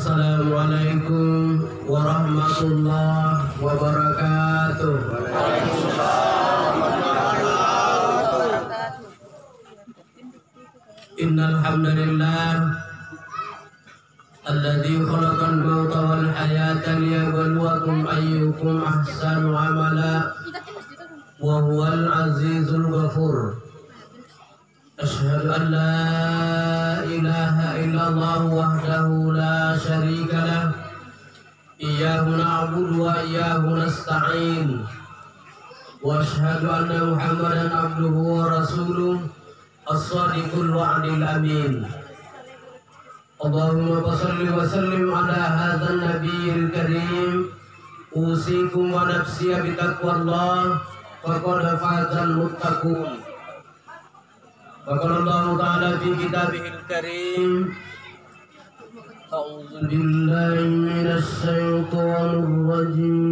Assalamualaikum warahmatullahi wabarakatuh. Innal hamdalillah alladzi khalaqal mauta wal hayata liyabluwakum ayyukum ahsanu amala wa huwal azizul ghafur. Asyhadu an la ilaha illallah wahdahu la syarika lah. Iyyahu na'budu wa iyyahu nasta'in. Wa asyhadu anna Muhammadan abduhu wa rasuluh as-sadiqul wa'dil amin. Allahumma shalli wa sallim ala hadzal nabiyil karim. Usikum wa nafsi bi taqwallah faqad fazal muttaqun. Wa qala Allah ta'ala fi kitabihil karim. A'udzu billahi minasy syaithanir rajim.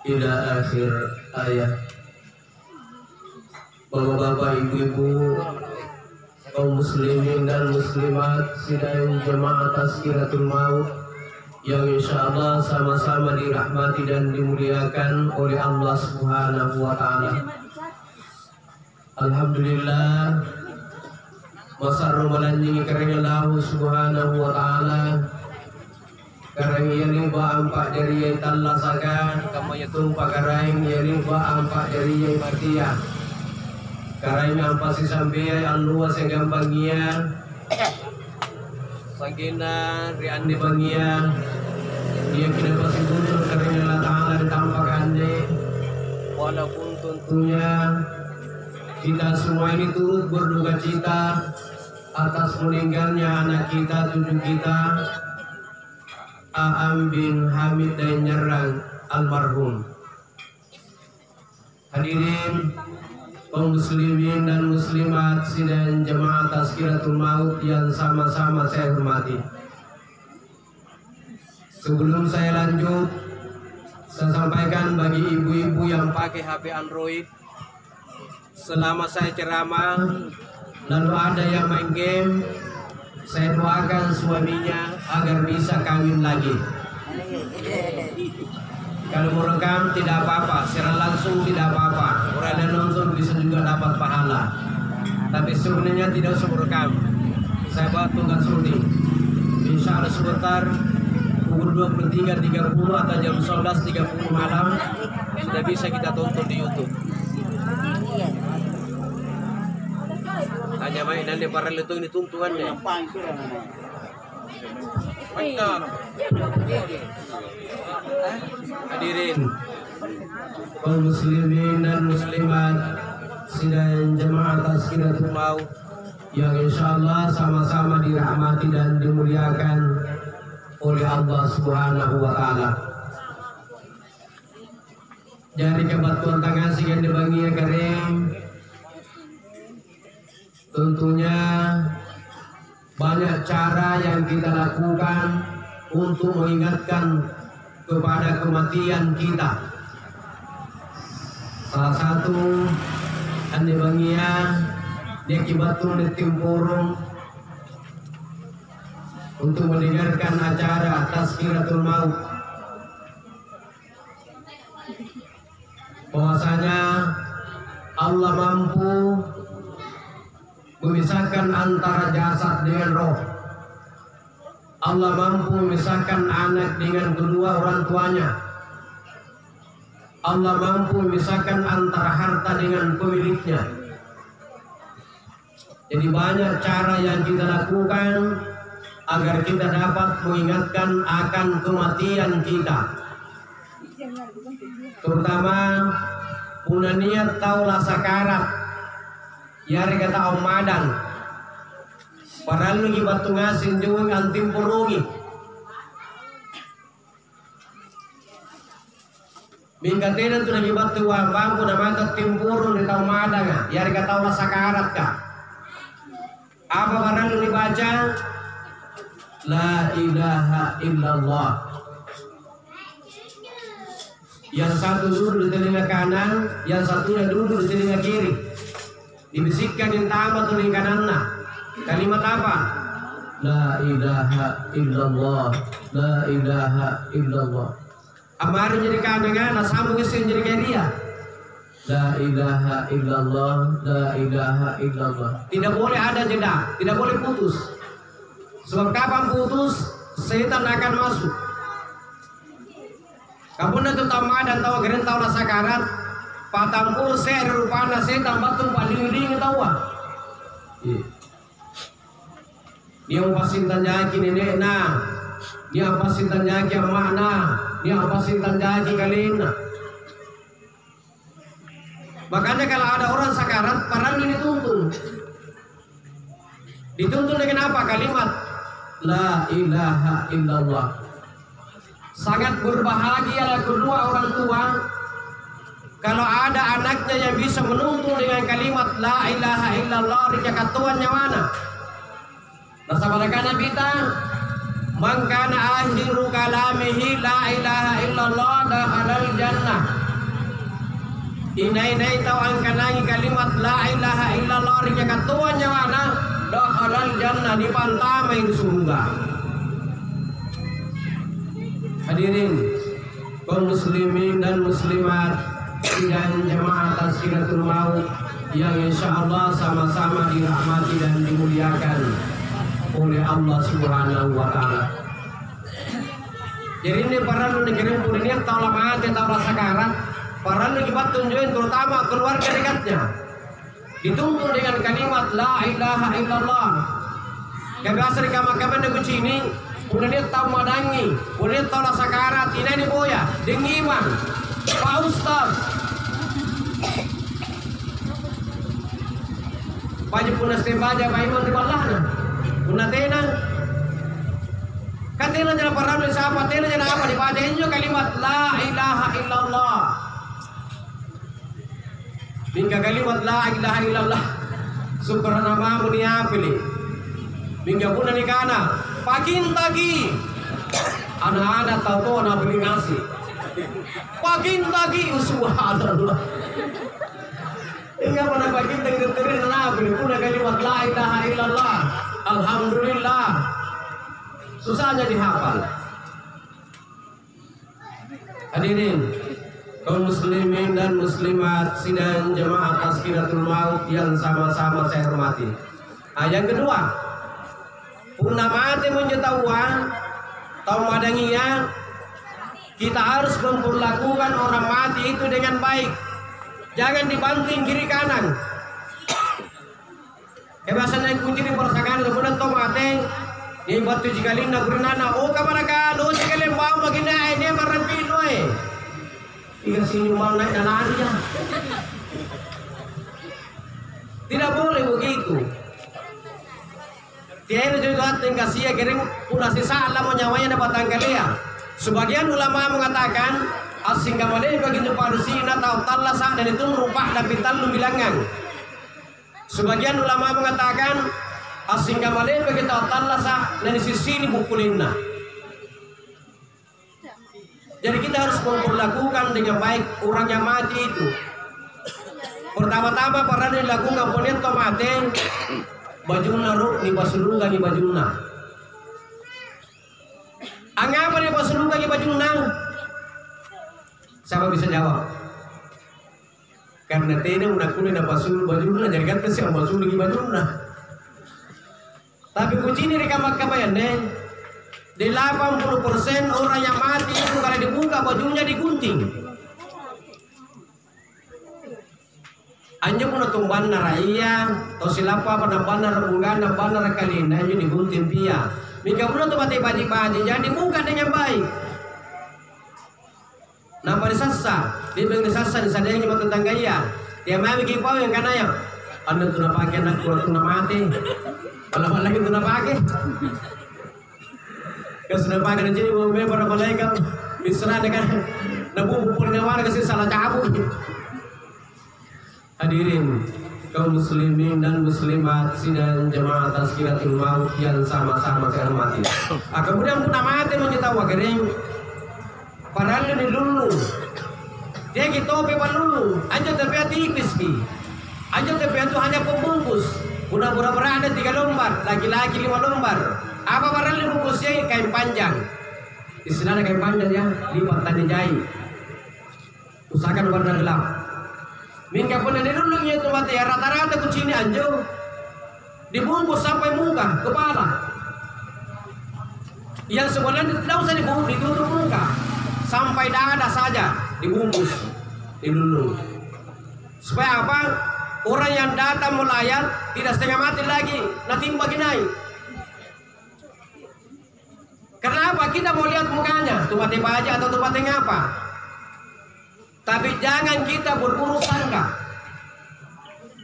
Ila akhir ayat. Bapak-bapak, ibu-ibu, kaum muslimin dan muslimat sidang jemaah Tazkiratul Maut yang insyaallah sama-sama dirahmati dan dimuliakan oleh Allah Subhanahu wa taala. Alhamdulillah masarru malanjingi karena Allah Subhanahu wa taala. Karang yang ba ampak dari yang talasakan kama yatung pakarang yang ba ampak dari yang matia. Karang ampak si sampai alua segampangia. Sagina riandi bangia. Dia kena pasti muncul karena Allah Ta'ala ditampak ande. Walaupun tentunya kita semua ini turut berduka cita atas meninggalnya anak kita, cucu kita, Aam bin Hamid dan Nyerang almarhum. Hadirin kaum muslimin dan muslimat sidang jemaah Tazkiratul Maut yang sama-sama saya hormati. Sebelum saya lanjut, saya sampaikan bagi ibu-ibu yang pakai HP Android, selama saya ceramah lalu ada yang main game, saya doakan suaminya agar bisa kawin lagi. Kalau merekam tidak apa-apa, secara langsung tidak apa-apa. Orang yang nonton bisa juga dapat pahala. Tapi sebenarnya tidak usah merekam. Saya buat tugas sunni. Insya Allah sebentar pukul 23.30 atau jam 11.30 malam sudah bisa kita tonton di YouTube. Hanya mainan di para itu ini tuntuannya. Hadirin kaum muslimin dan muslimat sidang jemaah Tazkiratul Maut yang insyaallah sama-sama dirahmati dan dimuliakan oleh Allah Subhanahu wa taala. Dari kebatuan tangan sih yang dibangi kering. Tentunya banyak cara yang kita lakukan untuk mengingatkan kepada kematian kita. Salah satu ane bangia dia kibatul di Timpurung untuk mendengarkan acara Tazkiratul Maut. bahwasanya Allah mampu memisahkan antara jasad dengan roh. Allah mampu memisahkan anak dengan kedua orang tuanya. Allah mampu memisahkan antara harta dengan pemiliknya. Jadi banyak cara yang kita lakukan agar kita dapat mengingatkan akan kematian kita. Terutama punya niat taulah sakarat. Yari kata Om Madan. Padahal lagi batu ngasin juang antim purungi. Bingkatenan tu lagi batu wabang pun nama timpurun di Om Madan. Yari kata taulah sakarat ka. Apa barang lu dibaca? La ilaha illallah. Yang satu duduk di telinga kanan, yang satunya duduk di telinga kiri. Dibisikkan yang tamat telinga kanannya. Kalimat apa? La ilaha illallah. La ilaha illallah. Amarin jadi kanan, sambung isin jadi kayak dia. La ilaha illallah. La ilaha illallah. Tidak boleh ada jeda, tidak boleh putus. Sebab kapan putus, setan akan masuk. Kapan itu tamat dan tahu keren tahu rasa karat, patampur saya rupanya setan batung paling dingin tahu. Dia pasin tanjaki nenek na, dia pasin tanjaki mana, dia pasin tanjaki kalina. Makanya kalau ada orang sakarat, parang ini dituntun. Dituntun dengan apa? Kalimat La ilaha illallah. Sangat berbahagialah kedua orang tua kalau ada anaknya yang bisa menuntun dengan kalimat La ilaha illallah di katuan nyawana. Nasabarakan kita man kana akhiru kalamihi la ilaha illallah dakhalal jannah. Inai tahu angkanangi kalimat La ilaha illallah di katuan nyawana dakhalal jannah, di pantamai di surga. Hadirin kaum muslimin dan muslimat dan jemaah Tazkiratul Maut yang insya Allah sama-sama dirahmati dan dimuliakan oleh Allah Subhanahu wa Ta'ala. Jadi ini para negeri punya tahu lama tahu rasa karat, para negeri tunjukin terutama keluarga dekatnya dituntun dengan kalimat La ilaha illallah. Kebiasa di kamar-kamar negeri ini udah dia tahu madangi, udah dia tahu rasa karat, ini boya, dengiman, Pak Ustaz. Baju punah sebaja, Pak Iman di balahnya, punah tenang. Kan tenang jangan pernah beli siapa, tenang jangan apa dibacain juga kalimat La ilaha illallah. Bingka kalimat La ilaha illallah. Subhanallah mulia pilih. Bingka punah di kana. Pakin tagi, anak-anak tahu tuh anak beli nasi. Pakin tagi, subhanallah. Ini apa nak pakin tagi terin anak beli pun kalimat La ilaha illallah. Alhamdulillah. Susahnya dihafal. Hadirin kaum muslimin dan muslimat sidang jemaah Tazkiratul Maut yang sama-sama saya hormati. Yang kedua, punah mati menjetahuan tahu madanginya, kita harus memperlakukan orang mati itu dengan baik. Jangan dibanting kiri kanan. Kebiasaan yang kunci di persakaan kemudian tahu mati ni batu jikalin na gurnana o kamarakan o jikalin bau magina ini marapin oy. Ikan sini mal naik dalam dia. Tidak boleh begitu. Tiada juga tinggal sia kering pula sisa Allah menyawanya dapat tangkalia. Sebagian ulama mengatakan asing kamale bagi parsina tahu talasa dan itu rupa dan pital bilangan. Sebagian ulama mengatakan asing kamale bagi tahu talasa dan sisi ini bukulinna. Jadi kita harus memperlakukan dengan baik orang yang mati itu. Pertama-tama para dilakukan ponento mati bajuna ruk ni pasulungan ni bajuna. Angapa ni pasulungan ni bajuna? Siapa bisa jawab? Karena tene unakune na basul bajuna jadi kan pesi basul lagi bajuna. Tapi kucing ini kamak kabayan nih. Di 80% orang yang mati itu kalau dibuka bajunya digunting. Anjo pun tumban naraya, atau silapa pada bandar bulan, bandar kali ini anjo digunting pia. Mika pun tu bati jadi buka dengan baik. Nampak disasa, dia bagi disasa di sana yang cuma tetangga ya. Dia mau bikin kau yang kana ya. Anda tu nak pakai nak kuat tu nak mati. Kalau lagi tu nak pakai. Kau sudah pakai nanti mau main pada malaikat. Misra dengan nabu purnawan kasih salah cabut. Hadirin kaum muslimin dan muslimat sidang jemaah tazkiratul maut yang sama-sama saya hormati. Kemudian pun mati menyetawa kering. Padahal ini dulu. Dia gitu pepan dulu. Anjir tapi tipis ki. Anjir tapi itu hanya pembungkus. Pura-pura berada 3 lembar, laki-laki 5 lembar. Apa barang ini bungkusnya kain panjang. Istilahnya kain panjang ya, lipat tadi jahit. Usahakan warna gelap. Mingga pun ini dulu itu mati ya rata-rata kucing ini anjir. Dibungkus sampai muka, kepala. Yang sebenarnya tidak usah dibungkus, ditutup muka. Sampai dada saja dibungkus dilulu. Supaya apa? Orang yang datang melayat tidak setengah mati lagi, nanti bagi naik. Kenapa? Kita mau lihat mukanya, tuh mati baja atau tuh mati ngapa? Tapi jangan kita berburu sangka.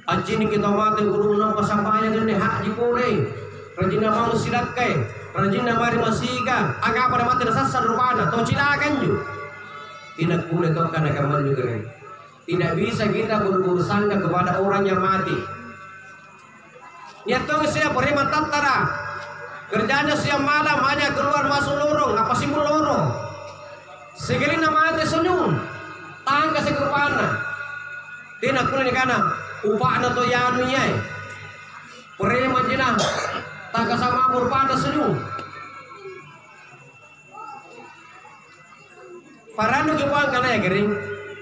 Anjing kita mati guru nang kasampaya dan hak jipole. Rajin mau silat kai. Rajin mari masiga, aga pada mati dasar rupana, to cilakan ju. Tidak boleh toh karena kamal juga. Tidak bisa kita berburu sangka kepada orang yang mati. Nyatong saya beriman tantara. Kerjanya siang malam hanya keluar masuk lorong, apa simbol lorong. Sekali nama mati senyum, tangga sekurupana. Tidak boleh kana upana to yanu nyai. Beriman jenah. Tangga sama berpada senyum. Parano jepang kana ya gering.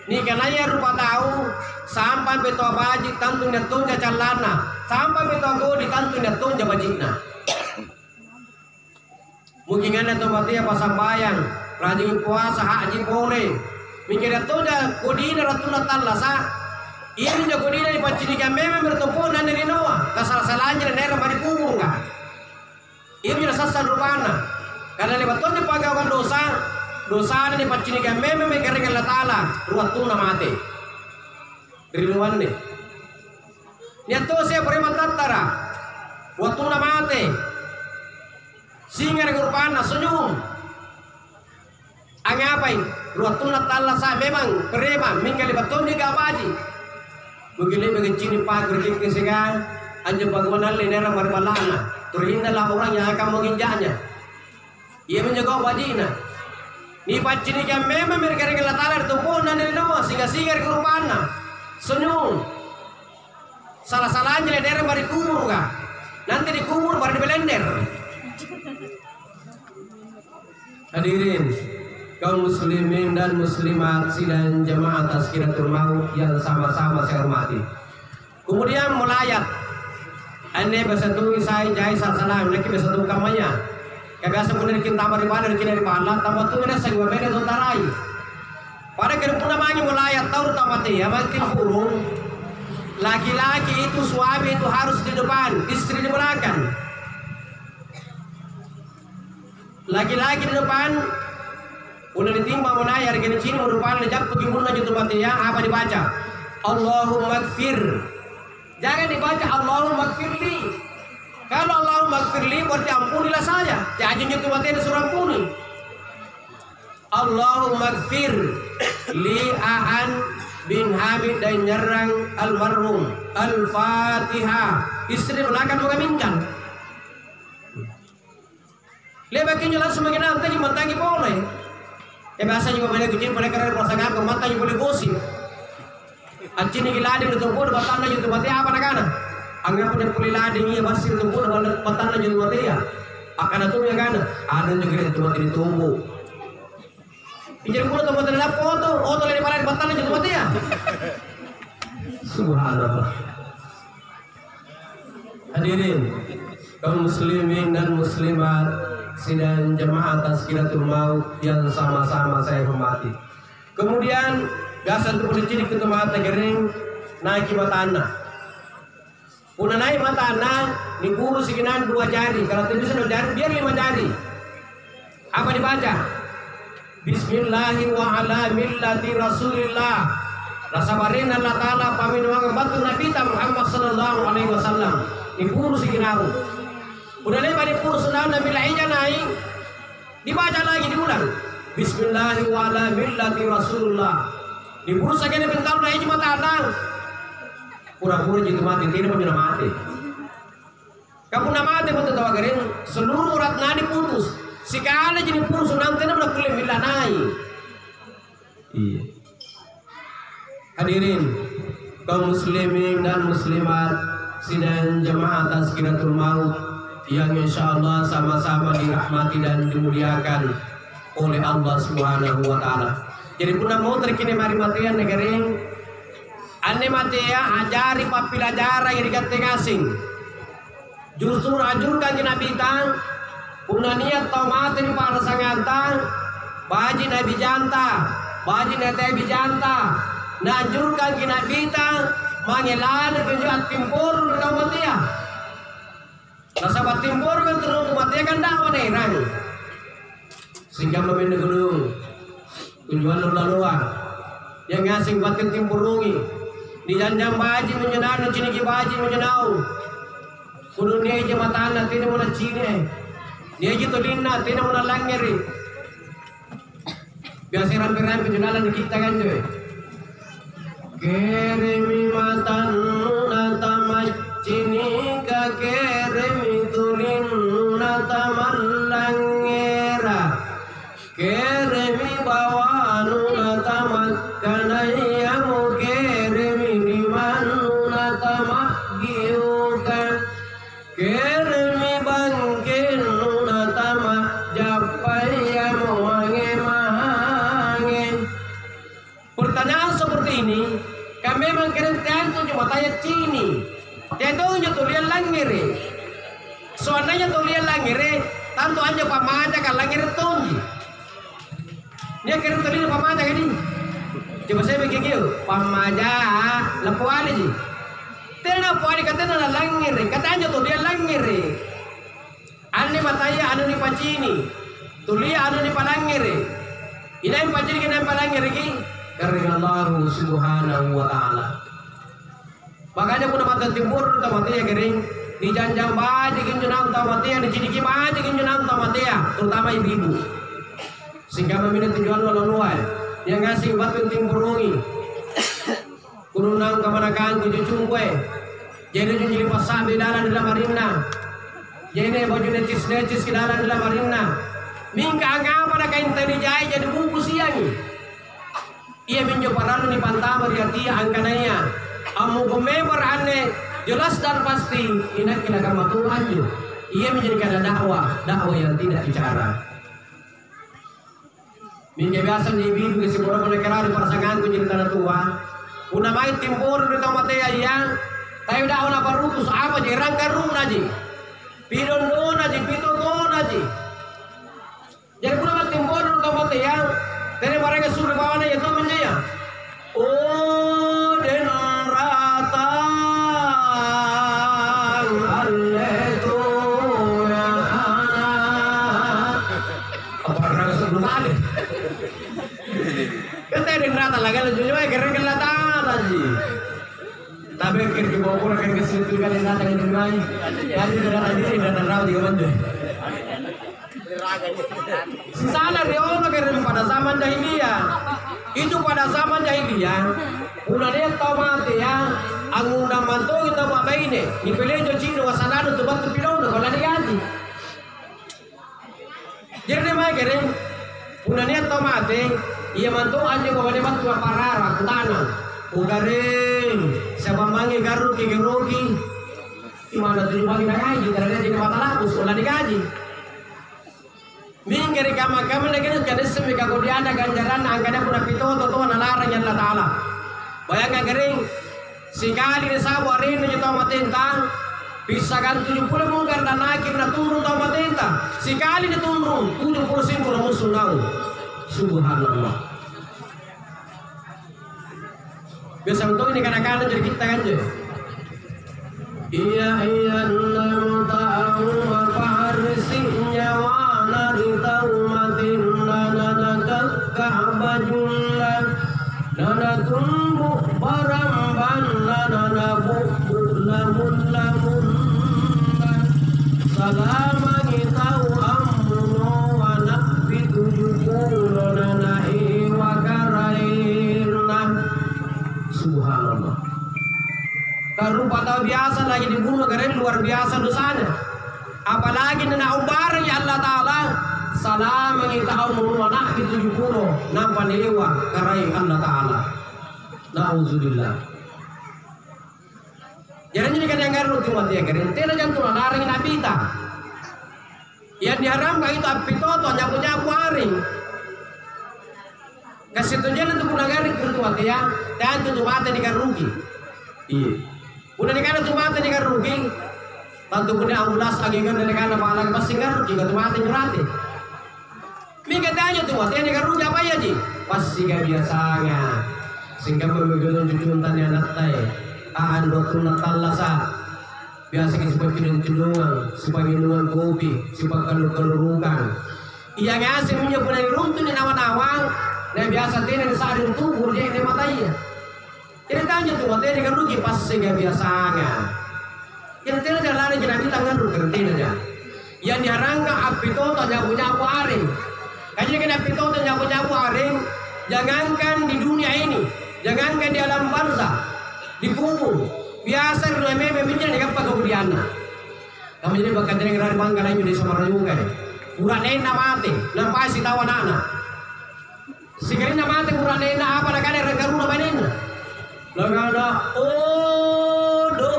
Ni kana ya rupa tahu sampai beto baji tantung dan tunja calana. Sampai beto go di tantung dan tunja bajina. Mungkin anda tu mati apa sambayang. Rajin puasa haji boleh. Mikir tunja kodina ratuna talasa. Ini juga kodina di pacinikan memang bertemu dan dari Noah. Kasal-salannya nera mari kubur kan. Ini sudah sasar rupana. Karena lewat tuh dipagawan dosa, dosa ini pacinikan memang keringan latala, ruat tuna mati. Riluan nih. Niat tuh saya beriman tantara, ruat tuna mati. Singa rupana senyum. Angapai, ruat tuna tala sa memang preman, minggal lewat tuh di gabaji. Begini cini pagar kiki segan, anjing bagaimana lenera marbalana. Terhindar orang yang akan menginjaknya. Ia menjaga wajina. Ni pacini kan memang mereka latala bertumpul dan dari Noah sehingga singar ke rupana. Senyum. Salah-salahnya daerah baru kubur kah? Nanti dikubur baru dibelender. Hadirin kaum muslimin dan muslimat sidang jemaah tazkiratul maut yang sama-sama saya hormati. Kemudian melayat. Ane bersatu saya jai salam lagi bersatu kamanya. Kebiasa punya kita tambah riba dari kiri pahala tambah tu ini saya beda sontarai. Pada kerupuna mangi melayat tahu tamati ya makin burung. Laki-laki itu suami itu harus di depan, istri di belakang. Laki-laki di depan, udah ditimbang menayar gini sini merupakan lejak pergi muna jutu mati ya apa dibaca? Allahumma gfir. Jangan dibaca Allahumma gfirli. Kalau Allahumma gfirli berarti ampunilah saya. Jangan jutu mati disuruh ampuni. Allahumma gfir li Aan bin Hamid dan Nyerang almarhum Al-Fatihah. Istri belakang mengaminkan. Lebakin langsung mengenal tadi mantangi boleh. Biasa juga banyak kucing pada kerana perasaan ke mantangi boleh gosip. Anjing ini lading itu pun batana itu mati apa nak? Anggap punya puli lading ia masih itu pun batana itu mati ya. Akan itu ya kan? Ada juga itu mati ditunggu. Pinjam pun tempat terhadap foto lagi pada batana itu mati ya. Subhanallah. Hadirin kaum muslimin dan muslimat sidang jemaah Tazkiratul Maut yang sama-sama saya hormati. Kemudian gasan tu ciri ketemu mata gering naik matana. Una naik matana ni guru sikinan 2 jari. Kalau tidak bisa 2 jari biar 5 jari. Apa dibaca? Bismillahi wa ala millati Rasulillah. Rasabarin Allah Ta'ala paminuang batu Nabi Muhammad sallallahu alaihi wasallam. Ni guru sikinau. Udah lepas di pur sudah Nabi lainnya naik. Dibaca lagi diulang. Bismillahi wa ala millati Rasulullah. Di pur sakit bentar naik cuma tanah. Pura-pura jitu mati tidak punya mati. Kamu nama mati betul tahu kering. Seluruh urat nadi putus. Sekali jadi pur sunang tidak udah kulit bila naik. Iya. Hadirin kaum muslimin dan muslimat sidang jemaah Tazkiratul Maut yang insyaallah sama-sama dirahmati dan dimuliakan oleh Allah Subhanahu wa taala. Jadi puna mau terkini mari matian negering ane matia ajari papilajara yang diganti asing. Justru ajurkan kena bintang puna niat tau mati para sanganta baji nabi janta baji nabi janta najurkan kena bintang mangelan kejuat timpur kau matia. Nasabat timpur kan terus matia kan dakwah nih rani. Sehingga memindah gedung tujuan laluan yang ngasing batin timpurungi di janjang baji menyenang ciniki baji menyenau kudu dia aja matana tidak mana cine dia aja tolina tidak mana langeri biasa rampe-rampe jualan kita kan cuy keremi matan natamat cinika keremi tulin nataman langera keremi bawanu natamat kanayamu keremi dimanu natamat giuka keremi bangkin natamat japayamu wange mahangin. Pertanyaan seperti ini kami memang keren-keren tuh cuma tanya cini dia tuh tulian langire soalnya tulian langire tanto aja pamaja kan langire tunggi dia keren tulian pamaja kan ini coba saya bikin gitu pamaja lepuali ji tidak puali katanya langire katanya tulian langire ane matanya anu ni pacini tulian anu ni palangire ini yang pacini kena palangire ki karena Allah Subhanahu wa taala. Makanya pun dapat timbur tamatnya kering di janjang baji kinjunam tamatnya di ciniki baji kinjunam tamatnya terutama ibu-ibu. Sehingga meminta tujuan laluan yang ngasih batu timpurungi. Kurunang kamanakan tujuh cungkue. Jadi jadi pasang di dalam marina. Jadi baju necis di dalam marina. Mingga angga pada kain tadi jai jadi bungkus siang. Ia minjo paralu ni pantama dia tia angkananya. Amu gomebar ane jelas dan pasti inak kena kamatu anju. Ia menjadikan dakwah yang tidak bicara. Minjo biasa ni ibu si bodoh menekerari persangan ku jadi tanah tua. Una mai timbur di tempat yang tayo daw na barutus apa je rangkarun aji. Pidon don aji pito don aji. Jadi puna timbur di tempat yang tene barang suruh bawa na itu menjaya. Oh den rata aletu ya anak. Apa barang suruh balik? Kita den rata lagi lu jual keren kelihatan aja. Tapi kira ke bawah kira ke situ kan datang ini mai. Jadi dengan ini dan raw di mana? Sana Riono keren pada zaman jahiliyah. Itu pada zaman jahiliyah. Udah dia tahu mati ya. Angunda mantu kita bawa ini. Ni pilih jo cino wasanado tu batu pilono kalau diganti. Jadi mai keren. Udah dia tahu mati. Ia mantu aja bawa dia batu parara tanah. Ugaring. Siapa mangi garu kigeroki. Gimana tujuh pagi gaji karena dia jadi mata lapus kalau digaji. Minggir kama lagi kada semika kodiana ganjaran angkana puna pito toto nalarang yang Allah Ta'ala. Bayangkan kering Sekali ni sabu hari ni tau matenta, bisa kan 70 mungkar dan nakir na turun tau matenta. Sekali ni turun 70 simpul na musuh nau. Subhanallah. Biasa untuk ini kadang-kadang jadi kita kan je. Iya lam ta'u wa farsinya wa nari taumatin nana kakabajullah nana tumbuh baramban nana bukul lamun salama ngitau ammuno wa nakfi 70 nana iwa karairna. Subhanallah. Karu pada biasa lagi dibunuh karena luar biasa dosanya. Apalagi nana umbar ya Allah Ta'ala salam mengitau anak itu 70 nampak dewa karai Allah Ta'ala. Na'udzubillah. Jadi kan yang garu tuh ya keren. Tidak jantung naring nabita. Yang diharamkan itu api toto nyapu-nyapu aring. Kasih tujuan untuk punagari itu ya. Dan tutup mata di rugi. Iya. Udah dikana tuh mata di rugi. Tentu punya ambulas lagi kan dari kana malang pasti rugi tuh mata nyurati. Mika tanya tuh mata di rugi apa ya ji? Pasti gak biasanya. Sehingga begitu cucuntan yang natai. Aan dokter natalasa. Biasa kita sebagai cenderungan, sebagai minuman kopi, sebagai kelurukan. Iya ngasih punya punya runtun di nawa-nawa. Nah biasa tidak disaring tubuh dia di matanya. Jadi tanya tuh matanya kan rugi pas sehingga biasanya. Jadi tidak jalan aja nabi tangan rugi kertin aja. Yang diharangkan api toto nyapu-nyapu aring. Kayaknya kan api toto nyapu-nyapu aring. Jangankan di dunia ini, jangankan di alam barzah, di kubur. Biasa dulu memang dengan kemudian. Kami jadi bakal jadi ngerari bangga lagi di Samarayunga. Kurang enak mati, nampak si tahu anak-anak. Sekali nama mati kurang enak apa nak ada regaru nama ini? Lagana odo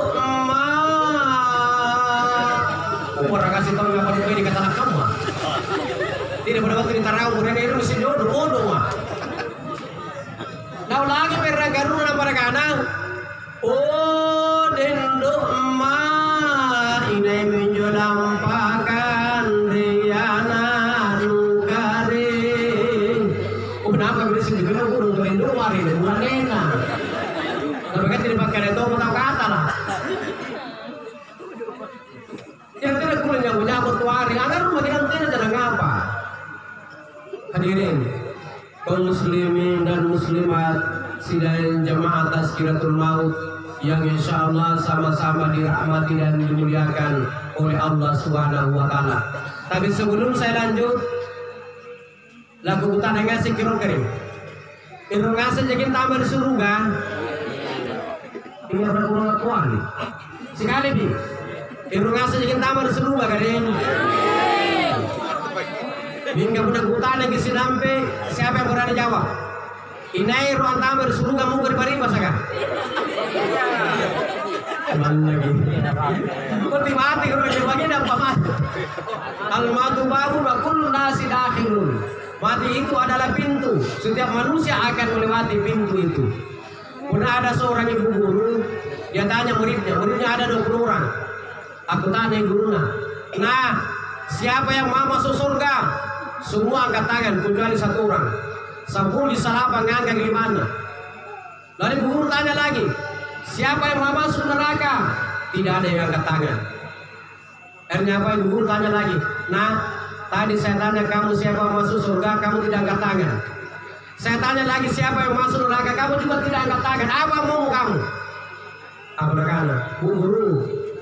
ma. Orang kasih tahu apa ini kata nak kamu. Tidak pada waktu ditarau kurang ini mesti jodoh odo ma. Now lagi regaru nama regana. Odendo ma ini menjual pakan riana nugare. Kenapa bisa dibilang burung pelindung mari dan bulan enak. Tapi kan tidak pakai itu tahu kata lah. Yang tidak kulen yang punya bertuari, agar rumah kita tidak jangan ngapa. Hadirin, kaum muslimin dan muslimat sidang jamaah Tazkiratul Maut yang insya Allah sama-sama dirahmati dan dimuliakan oleh Allah Subhanahu Wa Taala. Tapi sebelum saya lanjut, lagu buta ngasih kirong kering. Kirong ngasih jadi tambah surga. Ini ada kurang kuat nih. Sekali bi. Kirong ngasih jadi tambah surga kering. Hingga budak buta lagi sinampe. Siapa yang berani jawab? Inai ruang tambah surga mungkin berimbas kan? Mana lagi? Berarti mati kalau bagian apa mati? Al-matu babu bakul nasi dakhilun. Mati itu adalah pintu. Setiap manusia akan melewati pintu itu. Pernah ada seorang ibu guru, dia tanya muridnya ada 20 orang. Aku tanya gurunya, nah siapa yang mau masuk surga? Semua angkat tangan kecuali 1 orang. 10 di salapang ngangkat gimana? Lalu guru tanya lagi, siapa yang mau masuk neraka? Tidak ada yang angkat tangan. Akhirnya apa? Guru tanya lagi, nah tadi saya tanya kamu siapa yang masuk surga, kamu tidak angkat tangan. Saya tanya lagi siapa yang masuk neraka, kamu juga tidak angkat tangan. Apa mau kamu? Apa nakana? Bu guru,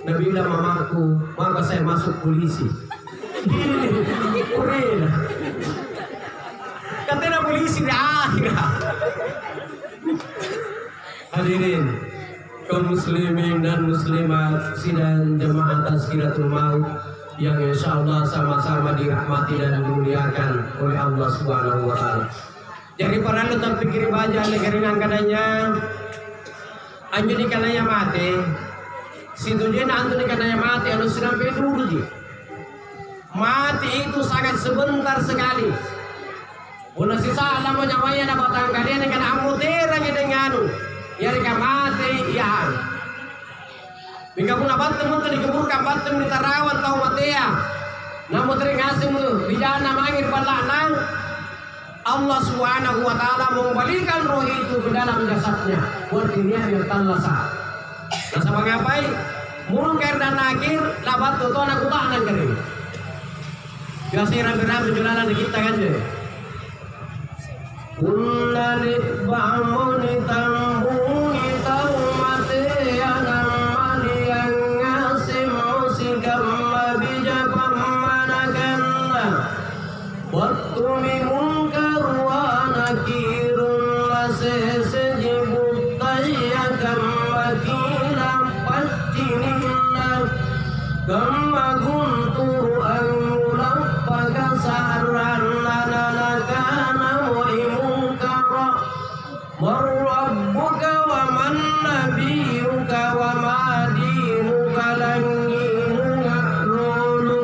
Nabi bilang mamaku, maka saya masuk polisi. Katanya polisi di akhirat. Hadirin kaum muslimin dan muslimat sidang jemaah Tazkiratul Maut yang insya Allah sama-sama dirahmati dan dimuliakan oleh Allah Subhanahu Wa Taala. Jadi para lutan pikir baca negerinan kadanya anjuni kananya mati. Situjen antuni kananya mati anu sedang peduli. Mati itu sangat sebentar sekali. Una sisa alam nyawanya na batang kalian dengan amutera ngidenganu. yari kamate iyan. Bika pun abatem untuk dikeburkan batem di tarawan tau matea. Namun teringasih mu bijana mangir balaknang. Allah Subhanahu wa taala mengembalikan roh itu ke dalam jasadnya. Buat dia yang talasa. Nah sama ngapai? Mungkar dan nakir labat tu anak utanan kering. Biasa ramai-ramai jalanan kita kan je. Ullalit ba'amuni tambuni taumate yang amali yang ngasim usikam mabijabam manakanna. Wattumi munkar wa nakirun lasesejibut tayyakam makilam pacininna. Kama guntur angulappaka saran nananakana mu'imungkara. Marrabbuka wa man nabiyuka wa madinuka langinu nga'lulu.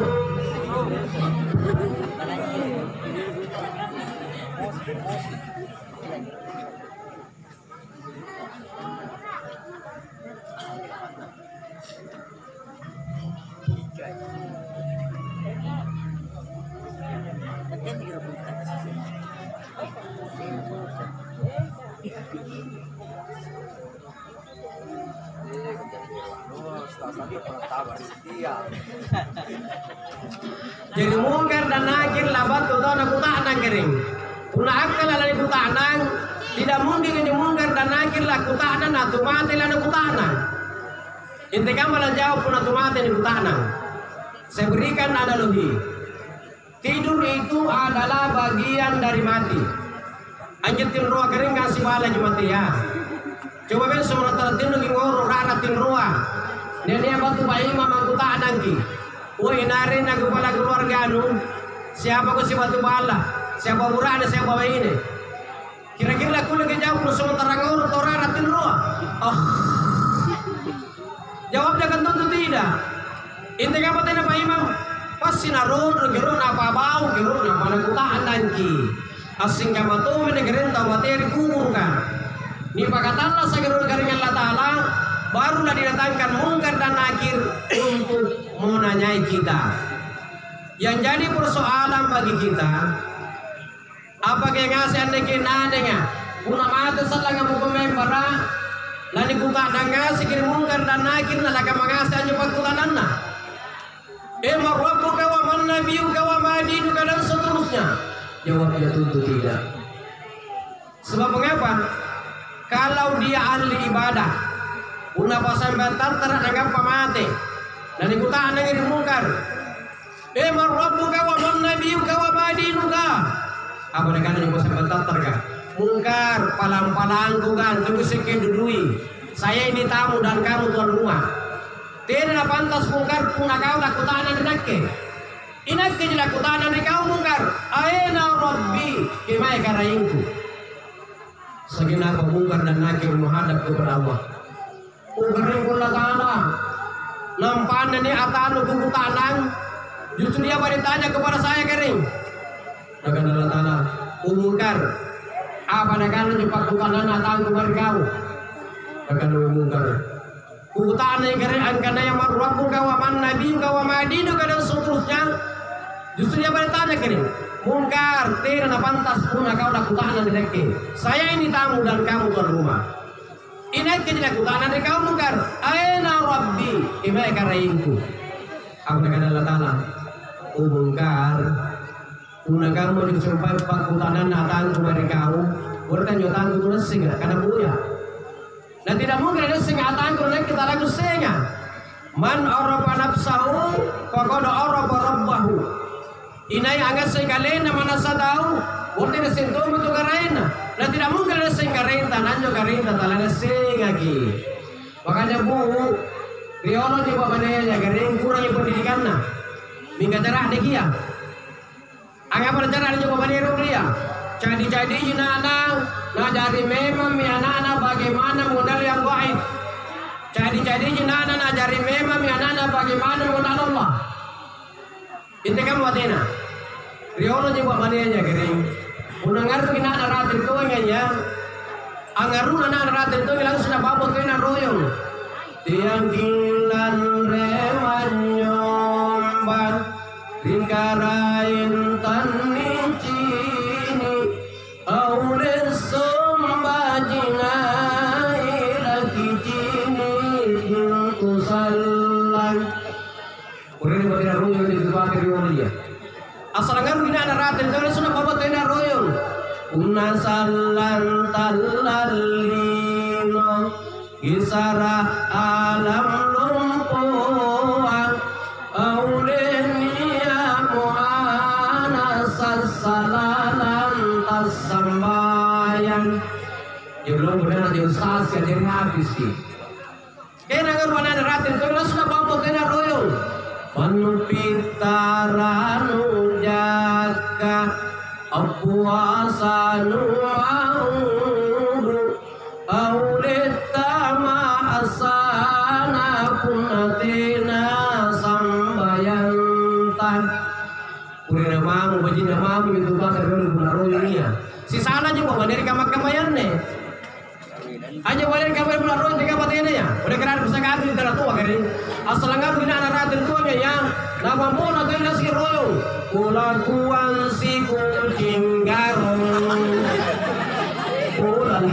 Jadi mungkar dan nakir labat tu anak kutanang kering. Una akal ala kutanang tidak mungkin ini mungkar dan nakir lah kutanang atau mati lah kutanang. Intikan malah jawab pun atau mati ni kutanang. Saya berikan analogi. Tidur itu adalah bagian dari mati. Anjetin roh kering kasih bala mati ya. Coba ben semua tertidur di ngoro raratin roh. Nenek batu bayi mama kutanang ki. Woi nari nagu kepala keluarga anu. Siapa ko si batu bala? Siapa murah siapa bayi ini? Kira-kira aku lagi jauh semua terang ngoro raratin roh. Oh. Jawabnya kan tentu tidak. Intinya apa tanya Pak Imam? Pasti naron, gerun apa bau, gerun apa nakutaan nanti. Asing kamu tuh menegerin tahu materi kubur kan. Ni pakatalla sagerun garingan Allah Taala barulah didatangkan mungkar dan nakir untuk menanyai kita. Yang jadi persoalan bagi kita, apa yang ngasih anda kena dengan puna mata salah ngamu pemembara. Lani buka danga sikir mungkar dan nakir nalaka mangasa anjo pagkutananna. Emar rabbuka wa man nabiyuka wa ma dinuka dan seterusnya. Jawabnya tentu tidak. Sebab mengapa? Kalau dia ahli ibadah, una pasambantan teranggap pamate. Lani buka nangir mungkar. Emar rabbuka wa man nabiyuka wa ma dinuka. Apa dengan yang pasambantan terga? Mungkar palang-palang kugan tunggu sekian dudui. Saya ini tamu dan kamu tuan rumah. Tidak pantas mungkar pun kau lakukan anaknya. Inaknya dilakukan anak kau mungkar. Aina Rabbi kimai karaingku. Segenap mungkar dan nakir menghadap kepada Allah. Uberingku lakana. Nampan ini atanu kuku tanang. Justru dia bertanya kepada saya kering. Dengan Allah Ta'ala mungkar. Apa nak cepat bukan atau kemari kau akan mungkar kutaan yang keren angkana yang marwabu kawaman nabi kawamadinu kadang seterusnya justru dia bertanya kering mungkar tidak pantas pun kau lakukan nanti saya ini tamu dan kamu tuan rumah ini tidak lakukan nanti kau mungkar aina rabbi imai karaingku apa nak Allah Ta'ala mungkar una kamu disumpah pakutanan natang kumari kau bertanya tangku tu nesing karena buaya dan tidak mungkin nesing atang kurang kita lagu senga man arafa nafsahu faqad arafa rabbahu inai angas sekali nama nasadau berarti nesing tu betul karena dan tidak mungkin nesing karena nanjo karena talah nesing lagi makanya bu riolo di bawahnya karena kurang pendidikannya minggu cerah dia Angapa cara dia coba meniru dia? Jadi anak ngajari memang anak-anak bagaimana modal yang baik. Jadi anak ngajari memang anak-anak bagaimana modal Allah. Itu kan buatnya. Riolo coba manianya kering. Unangar tu kena ratir tu nganya. Angaruna na ratin to ilang sudah babot kayo na royong. Tiang kilan remanyomban ringkarain tanin cini aulen sombajina ilaki cini kusalan. Kurang ba kina royong di dibakir yung dia. Asalangan bina na ratin to ilang sudah babot kayo na royong. Unasalan talalino Isara alam lumpuan Aulenia mu'ana sasalalan tasambayan. Ya belum benar di ustaz ya jadi habis ki. Kaya nangarwana na ratin ko ilang sudah babot kayo na royong. Panupitaranu jaka Apuasanu auru Aulitama asana punatina sambayantan. Purina mamu bajina mamu itu bakar dulu bunaro dunia. Si sana juga bandari kamak-kamayan nih. Aja bandari kamar bunaro tiga patinya ya. Udah keran pusaka itu tidak tua kari. Asalangan bina anak ratin tuanya yang nama mona kayak nasi royong. Kulakuan si kucing garong. Ulah.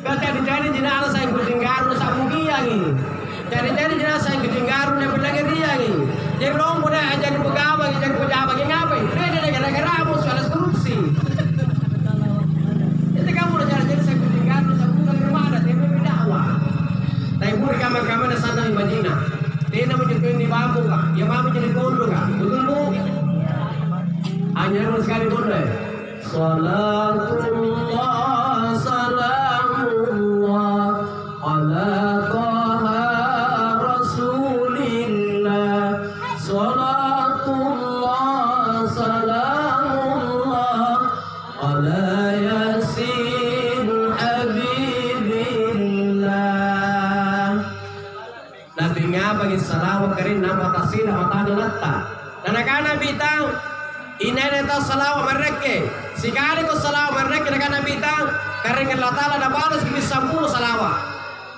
Cari-cari jenazah saya kucing garong sabugi ini. Cari-cari jenazah saya kucing garong yang berlagi dia ini. Jadi belum boleh jadi pegawai, jadi pejabat ngapain? Dia gara-gara mus alas korupsi. Itu kamu udah cari-cari saya kucing garong sabugi di rumah ada tapi dakwah. Tapi buri kamar-kamar di sana di Madinah. Dia menjadi di bambu kah? Ya mama jadi kondo kah? Betul bu? Hanya sekali boleh. Salatullah salamullah ala taha rasulillah. Salatullah salamullah ala yasin habibillah. Nabi ngabagi salawat karin nama tasila matanya latta. Dan akan bitang ineneta salawat mereka. Sikali ko salawat mereka dengan Nabi bitang karin Allah Taala da balas kini 10 salawat.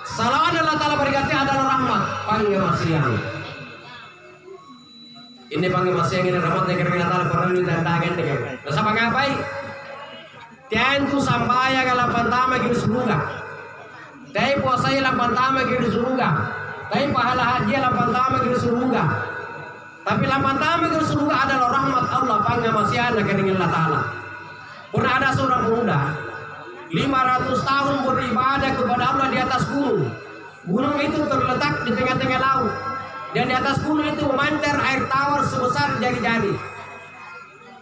Salawat Allah Taala berkati adalah rahmat panggemasyang. Ini panggemasyang ini rahmat dari Allah Taala pernah ditandakan dengan. Dosa pangapai? Tian tu sambaya kalau pantama kini surga. Dai puasa yang pantama kini surga. Dai pahala haji yang pantama kini surga. Tapi lampan tamu ke surga adalah rahmat Allah panggemasyang dari Allah Taala. Pernah ada seorang pemuda 500 tahun beribadah kepada Allah di atas gunung. Gunung itu terletak di tengah-tengah laut. Dan di atas gunung itu memancar air tawar sebesar jari-jari.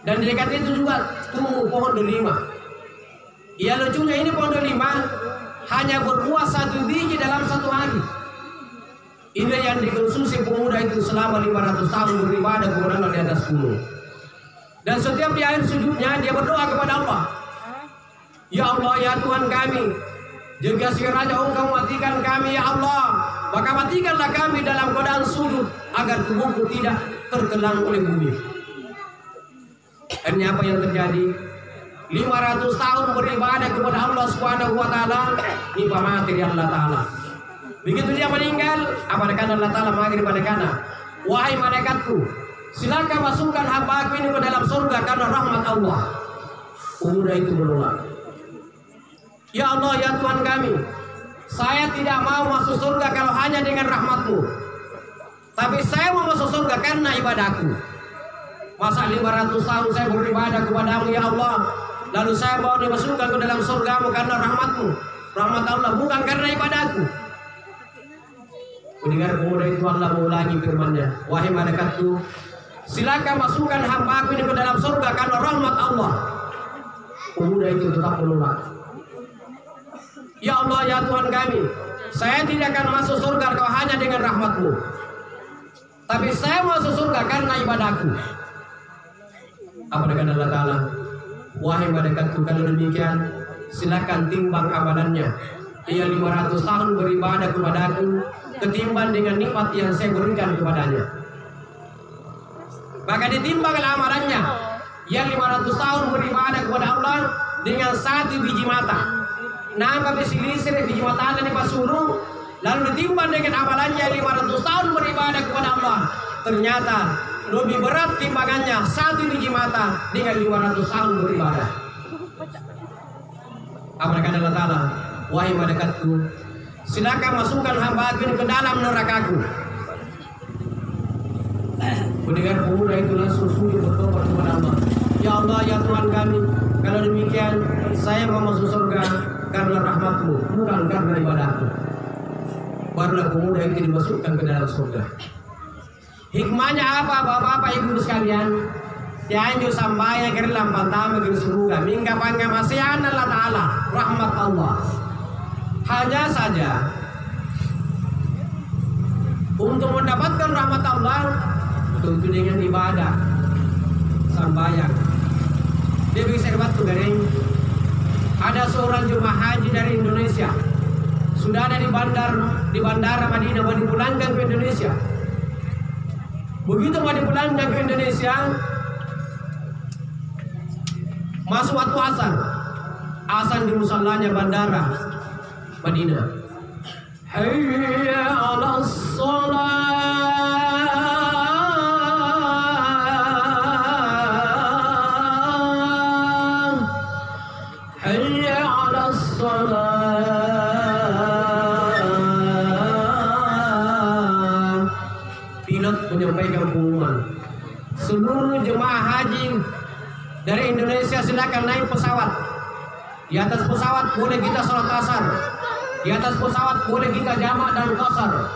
Dan di dekat itu juga tumbuh pohon delima. Ya lucunya ini pohon delima hanya berbuah 1 biji dalam 1 hari. Ini yang dikonsumsi pemuda itu selama 500 tahun beribadah kepada Allah di atas gunung. Dan setiap di akhir sujudnya dia berdoa kepada Allah. Ya Allah ya Tuhan kami, jika sekiranya Engkau matikan kami ya Allah, maka matikanlah kami dalam keadaan sujud agar tubuhku tidak tergelang oleh bumi. Dan apa yang terjadi? 500 tahun beribadah kepada Allah Subhanahu wa taala, nipa mati di Allah Taala. Begitu dia meninggal, apa kata Allah Taala manggil pada kana, wahai malaikatku, silakan masukkan hamba aku ini ke dalam surga karena rahmat Allah. Pemuda itu menolak. Ya Allah ya Tuhan kami, saya tidak mau masuk surga kalau hanya dengan rahmatmu. Tapi saya mau masuk surga karena ibadahku. Masa 500 tahun saya beribadah kepadamu ya Allah, lalu saya mau dimasukkan ke dalam surgamu karena rahmatmu. Rahmat Allah bukan karena ibadahku. Mendengar pemuda itu Allah mengulangi firman-Nya, wahai malaikatku, silakan masukkan hamba aku ini ke dalam surga karena rahmat Allah. Pemuda itu tetap menolak. Ya Allah ya Tuhan kami, saya tidak akan masuk surga kalau hanya dengan rahmatmu. Tapi saya masuk surga karena ibadahku. Apa dengan Allah Ta'ala? Wahai malaikatku, kalau demikian silakan timbang amalannya. Ia 500 tahun beribadah kepadaku ketimbang dengan nikmat yang saya berikan kepadanya. Maka ditimbang amalannya. Yang 500 tahun beribadah kepada Allah dengan 1 biji mata. Nampak bisilisir biji mata dan dipasuruh, lalu ditimbang dengan amalannya 500 tahun beribadah kepada Allah. Ternyata lebih berat timbangannya 1 biji mata dengan 500 tahun beribadah. Apa kata Allah Ta'ala? Wahai malaikatku, silakan masukkan hamba-Ku ke dalam neraka-Ku. Mendengar pemuda itu langsung sujud bertobat kepada Allah. Ya Allah, ya Tuhan kami, kalau demikian saya mau masuk surga karena rahmat-Mu, bukan karena ibadah-Ku. Barulah pemuda itu dimasukkan ke dalam surga. Hikmahnya apa, bapak-bapak ibu sekalian? Tianju sambaya kerlam pantama ke surga, mingga pangamasian Allah Ta'ala, rahmat Allah. Hanya saja untuk mendapatkan rahmat Allah tentu dengan ibadah sambayang. Dia bisa dapat tuh garing. Ada seorang jemaah haji dari Indonesia, sudah ada di bandara Madinah, mau dipulangkan ke Indonesia. Begitu mau dipulangkan ke Indonesia, masuk waktu azan di musallanya bandara Madinah. Hayya 'alas shalah, hayya 'alas shalah. Pilot menyampaikan pengumuman, seluruh jemaah haji dari Indonesia silakan naik pesawat. Di atas pesawat boleh kita sholat asar. Di atas pesawat boleh kita jamak dan qasar.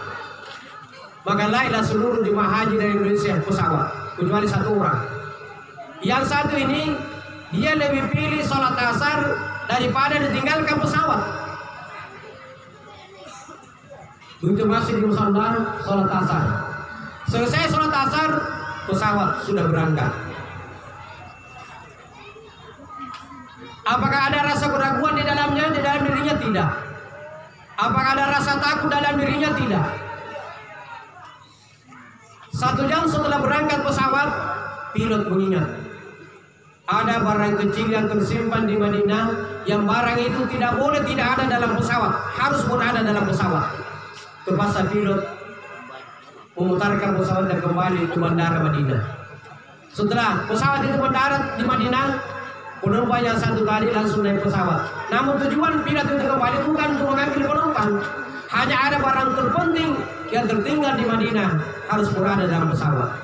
Maka naiklah seluruh jemaah haji dari Indonesia pesawat, kecuali 1 orang. Yang satu ini dia lebih pilih sholat asar daripada ditinggalkan pesawat. Begitu masih di musalla sholat asar. Selesai sholat asar, pesawat sudah berangkat. Apakah ada rasa keraguan di dalamnya? Di dalam dirinya tidak. Apakah ada rasa takut dalam dirinya? Tidak. 1 jam setelah berangkat pesawat, pilot mengingat ada barang kecil yang tersimpan di Madinah, yang barang itu tidak boleh tidak ada dalam pesawat, harus berada dalam pesawat. Terpaksa pilot memutarkan pesawat dan kembali ke bandara Madinah. Setelah pesawat itu mendarat di Madinah, penumpang yang satu tadi langsung naik pesawat. Namun tujuan pilot itu kembali bukan untuk mengambil penumpang, hanya ada barang terpenting yang tertinggal di Madinah, harus berada dalam pesawat.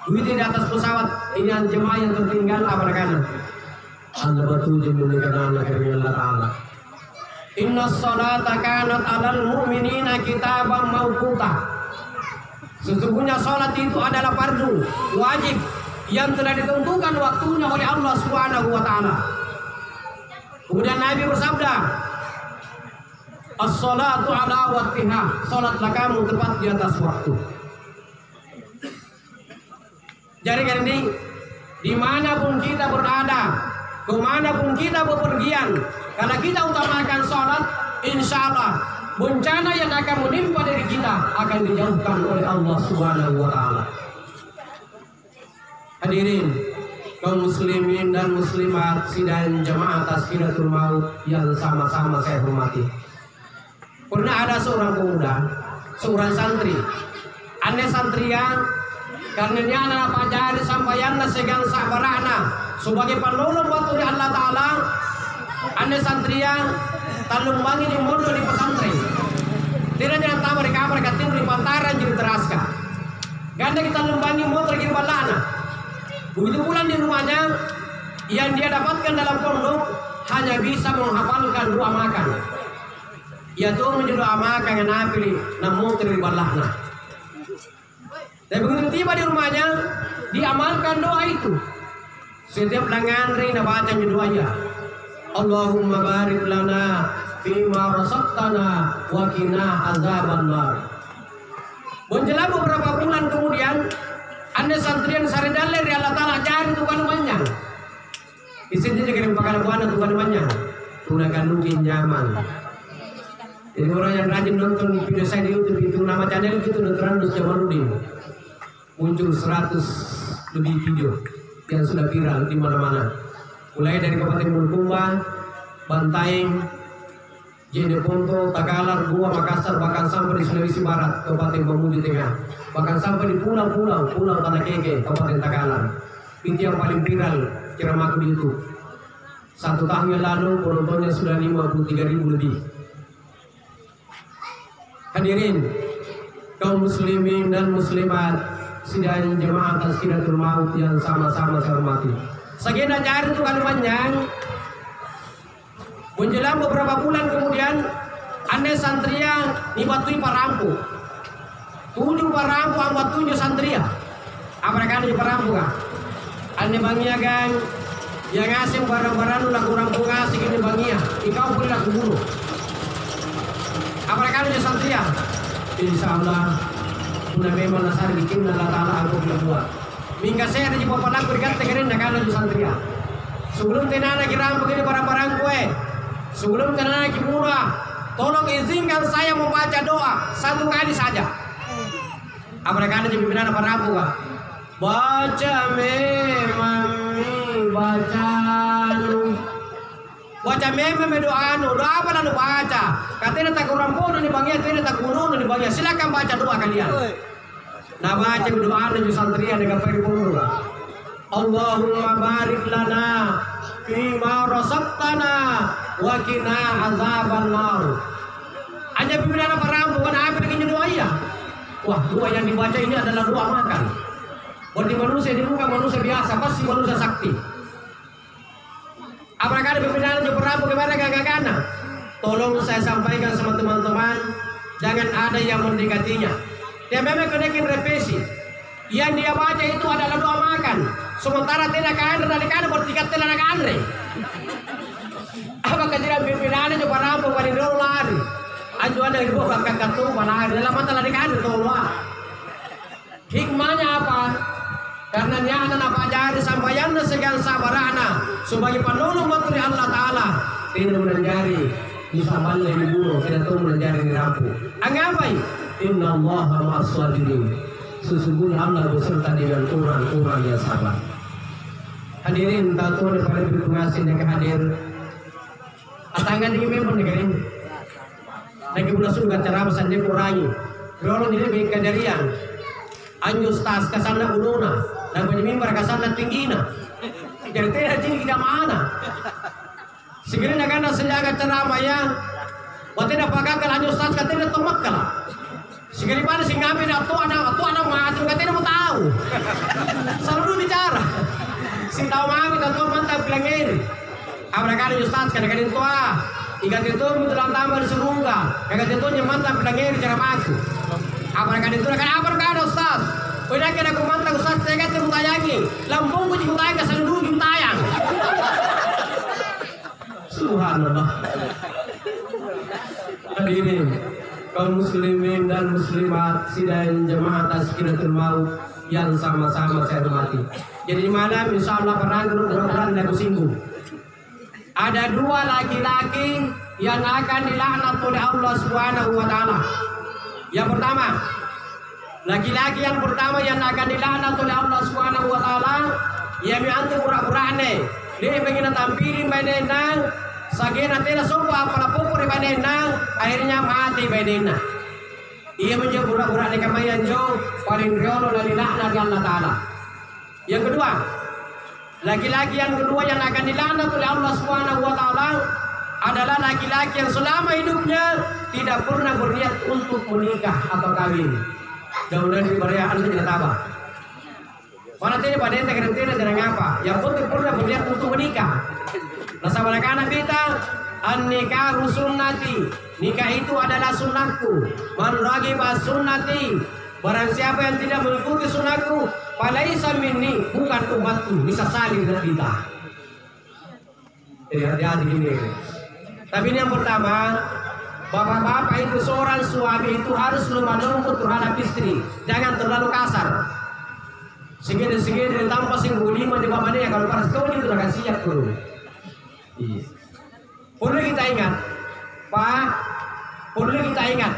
Begitu di atas pesawat, ini jemaah yang tertinggal apa kanan? Anda bertujuh menikah Allah Ta'ala. Inna salata kanat 'alal mu'minina kitaban mawquta. Sesungguhnya salat itu adalah fardu, wajib, yang telah ditentukan waktunya oleh Allah Subhanahu wa Ta'ala. Kemudian Nabi bersabda, as-salatu ala waqtiha, salatlah kamu tepat di atas waktu. Jadi kan ini, dimanapun kita berada, kemanapun kita bepergian, kalau kita utamakan salat, insya Allah bencana yang akan menimpa diri kita akan dijauhkan oleh Allah Subhanahu wa Ta'ala. Hadirin kaum muslimin dan muslimat sidang jamaah Tazkiratul Maut yang sama-sama saya hormati. Pernah ada seorang pemuda, seorang santri, aneh santrian, karena dia anak pajari sampaianna segan sabarana sebagai penolong waktu Allah Ta'ala. Aneh santrian talumbangi di mondo di pesantren. Tidak jangan tahu mereka timur di pantaran jadi teraska. Ganda kita lumbangi motor di balana. Begitu pulang di rumahnya, yang dia dapatkan dalam pondok hanya bisa menghafalkan doa makan. Ya tuh menjadi doa makan yang napili namun teribalahna. Dan begitu tiba di rumahnya, diamalkan doa itu. Setiap langandri nabaca doanya. Allahumma barik lana fima razaqtana wa qina azabannar. Menjelang beberapa bulan kemudian, anda santrian saridaler ya Allah Ta'ala cari tukan manjang. Isinya kirim pakal buana tukan manjang. Tunakan mungkin nyaman. Jadi orang yang rajin nonton video saya di YouTube itu nama channel itu Nontrandus Jamaludin. Muncul 100 lebih video yang sudah viral di mana-mana. mulai dari Kabupaten Bulukumba, Bantaeng, Jeneponto, Tagalar, Goa, Makassar, bahkan sampai di Sulawesi Barat, Kabupaten Mamuju Tengah, bahkan sampai di pulau-pulau, Pulau Tanah Keke, Kabupaten Tagalar. Itu yang paling viral ceramahku di YouTube. 1 tahun yang lalu penontonnya sudah 53.000 lebih. Hadirin kaum muslimin dan muslimat sidang jemaah Tazkiratul Maut yang sama-sama saya hormati. Sekian hari itu kali panjang. Menjelang beberapa bulan kemudian, ane santria nibatui parampu. Tujuh parampu amat tujuh santria. Apa mereka ada parampu kan? Ane bangia gang, yang ngasih barang-barang lu laku rampung ngasih ini bangia. Ikau boleh laku bunuh. Apa mereka ada santria? Insya Allah, sudah memang nasar bikin Allah Taala aku buat. Mingga saya ada di bawah laku dekat tegerin nak ada santria. Sebelum tenana kira begini barang-barang kue. Sebelum kena naik murah, tolong izinkan saya membaca doa 1 kali saja. Apa mereka ada pimpinan apa rabu kah? Baca mami baca doa doa apa lalu baca. Katanya tak kurang pun di bangia, katanya tak kurang di bangia. Silakan baca doa kalian. Nah baca doa dan santri yang dengan peribun. Allahumma barik lana fima razaqtana wa qina azabannar. Hanya pimpinan apa rambu kan apa dengan doa ya? Wah, doa yang dibaca ini adalah doa makan. Bagi manusia ini bukan manusia biasa, pasti manusia sakti. Apakah ada pimpinan yang rambu kepada gagakana? Tolong saya sampaikan sama teman-teman, jangan ada yang mendekatinya. Dia memang kenakin repesi. Yang dia baca itu adalah doa makan. Sementara tidak kain dari kain bertikat telah nak andre. Apa kejadian pimpinannya coba rampung pada dulu lari. Anju ada yang buat kakak tu mana dalam mata lari kain tolong. Hikmahnya apa? Karena nyana apa jari sampaian segan sabarana sebagai penolong materi Allah Taala tidak menjadi bisa balik dibunuh tidak tahu menjadi dirampung. Angapai? Inna Allah ma'as-sabirin. Sesungguhnya Allah beserta dengan orang-orang yang sabar. Hadirin tahu daripada berpengasih yang hadir. Atangan ini memang negara ini. Lagi pula sudah cara pesannya kurangi. Kalau ini lebih kejadian. Anjus tas kesana uluna dan penyemimbar kesana tinggina. Jadi tidak tinggi tidak mana. Sekiranya karena senjaga ceramah yang waktu tidak pakai anjus tas katanya tomak kalah. Sekali pada si ngamen atau anak mati katanya mau tahu. Selalu bicara. Si tahu mami atau mantap pelangir. Mereka ada ustaz kadang-kadang tua. Ikat itu dalam tambah serungga. Ikat itu mantap pelangir cara masuk. Mereka itu kan apa ada ustaz. Udah kena aku mantap ustaz saya kata mau tayangi. Lambungku juga tayang ke sana dulu tayang. Subhanallah. Hadirin kaum muslimin dan muslimat sidang jemaah Tazkiratul Maut yang sama-sama saya hormati. Jadi di malam insya Allah mudah-mudahan tidak singgung. Ada 2 laki-laki yang akan dilaknat oleh Allah Subhanahu wa Ta'ala. Yang pertama, laki-laki yang pertama yang akan dilaknat oleh Allah Subhanahu wa Ta'ala, ia miantu pura-purane. Dia pengen tampilin badannya, sagena tela sopa para popor badannya, akhirnya mati badannya. Ia menjadi pura-purane kamayan jo, paling riolo dari laknat Allah Ta'ala. Yang kedua, laki-laki yang kedua yang akan dilaknat oleh Allah Subhanahu wa Ta'ala adalah laki-laki yang selama hidupnya tidak pernah berniat untuk menikah atau kawin. Mudah-mudahan diberikan tidak tabah. Mana tidak pada ente kerentena jangan apa. Yang penting pernah berniat untuk menikah. Nah sama anak kita, an-nikahu sunnati. Nikah itu adalah sunnahku. Man ragiba sunnati. Barang siapa yang tidak mengikuti sunnahku, falaisa minni, bukan umatku, bisa saling dengan kita. Hati-hati gini. Tapi ini yang pertama, bapak-bapak itu seorang suami itu harus lemah lembut terhadap istri, jangan terlalu kasar. Segini tanpa singgung lima di bawah mana kalau paras kau itu akan siap dulu. Perlu kita ingat, Pak, perlu kita ingat.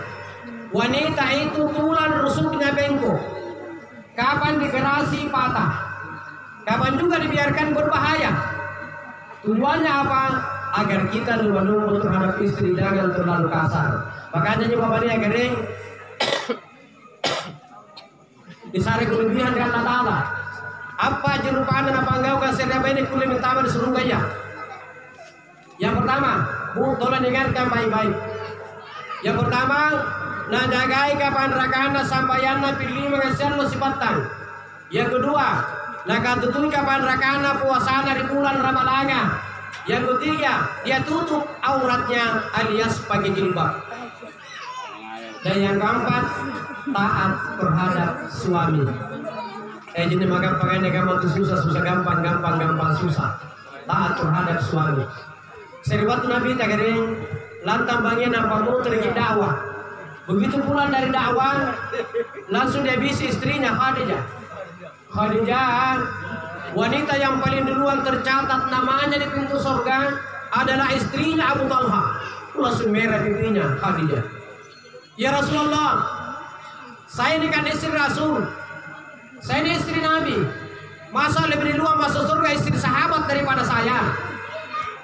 Wanita itu tulang rusuknya bengkok. Kapan digerasi patah. Kapan juga dibiarkan berbahaya. Tujuannya apa? Agar kita lumba-lumba terhadap istri, jangan terlalu kasar. Makanya jawabannya akhirnya disari kelebihan dengan Allah Ta'ala. Apa jerupaan dan apa enggak kan serba ini kulit pertama di surga ya. Yang pertama, tolong dengarkan baik-baik. Yang pertama, na jagai kapan rakana sampayana pilih mengeser lo sipatan. Yang kedua, nakatutui kapan rakana puasana di bulan Ramadhan. Yang ketiga, dia tutup auratnya alias pakai jilbab. Dan yang keempat, taat terhadap suami. Jadi maka pakai gampang susah gampang susah. Taat terhadap suami. Seribat Nabi tagaring lantang bangin apa mau terjadi dakwah. Begitu pulang dari dakwah, langsung dia bisi istrinya Khadijah. Khadijah, wanita yang paling duluan tercatat namanya di pintu surga adalah istrinya Abu Talha. Langsung merah pipinya Khadijah. Ya Rasulullah, saya ini kan istri Rasul. Saya ini istri Nabi. Masa lebih duluan masuk surga istri sahabat daripada saya?